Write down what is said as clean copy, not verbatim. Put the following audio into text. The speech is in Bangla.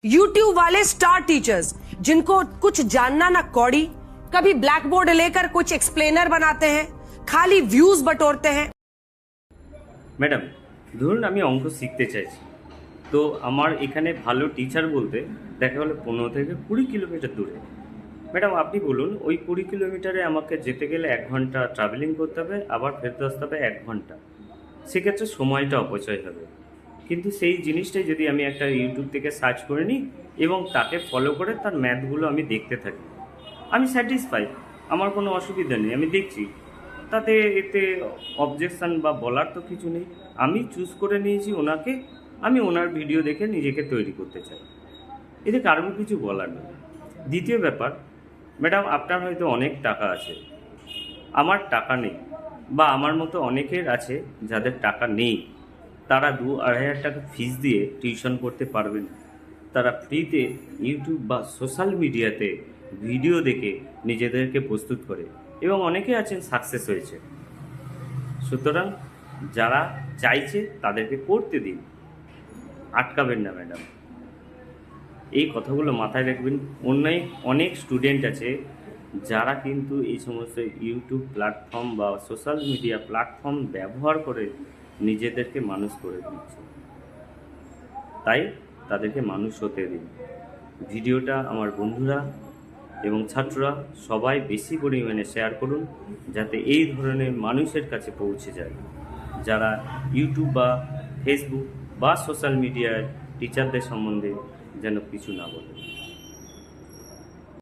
यूट्यूब वाले स्टार टीचर्स जिनको कुछ जानना ना कौड़ी, कभी ब्लैक बोर्ड लेकर कुछ एक्सप्लेनर बनाते हैं, खाली व्यूज बटोरते हैं। ম্যাডাম, ধরুন আমি অঙ্ক শিখতে চাইছি, তো আমার এখানে ভালো টিচার বলতে দেখা গেলো 15 থেকে 20 কিলোমিটার দূরে। ম্যাডাম, আপনি বলুন ওই 20 কিলোমিটারে আমাকে যেতে গেলে 1 ঘন্টা ট্রাভেলিং করতে হবে, আবার ফেরত আসতে হবে 1 ঘন্টা। সেক্ষেত্রে সময়টা অপচয় হবে। কিন্তু সেই জিনিসটাই যদি আমি একটা ইউটিউব থেকে সার্চ করে নিই এবং তাকে ফলো করে তার ম্যাথগুলো আমি দেখতে থাকি, আমি স্যাটিসফাই, আমার কোনো অসুবিধা নেই, আমি দেখছি, তাতে এতে অবজেকশান বা বলার তো কিছু নেই। আমি চুজ করে নিয়েছি ওনাকে, আমি ওনার ভিডিও দেখে নিজেকে তৈরি করতে চাই, এতে কারোর কিছু বলার নেই। দ্বিতীয় ব্যাপার, ম্যাডাম আপনার হয়তো অনেক টাকা আছে, আমার টাকা নেই, বা আমার মতো অনেকের আছে যাদের টাকা নেই, তারা 2-2.5 টাকা ফিস দিয়ে টিউশন করতে পারবেন। তারা ফ্রিতে ইউটিউব বা সোশ্যাল মিডিয়াতে ভিডিও দেখে নিজেদেরকে প্রস্তুত করে এবং অনেকে আছেন সাকসেস হয়েছে। সুতরাং যারা চাইছে তাদেরকে করতে দিন, আটকাবেন না ম্যাডাম। এই কথাগুলো মাথায় রাখবেন। অনেক স্টুডেন্ট আছে যারা কিন্তু এই সমস্ত ইউটিউব প্ল্যাটফর্ম বা সোশ্যাল মিডিয়া প্ল্যাটফর্ম ব্যবহার করে নিজেদেরকে মানুষ করে দিচ্ছে, তাই তাদেরকে মানুষ হতে দিন। ভিডিওটা আমার বন্ধুরা এবং ছাত্ররা সবাই বেশি পরিমাণে শেয়ার করুন, যাতে এই ধরনের মানুষের কাছে পৌঁছে যায় যারা ইউটিউব বা ফেসবুক বা সোশ্যাল মিডিয়ায় টিচারদের সম্বন্ধে যেন কিছু না বলে।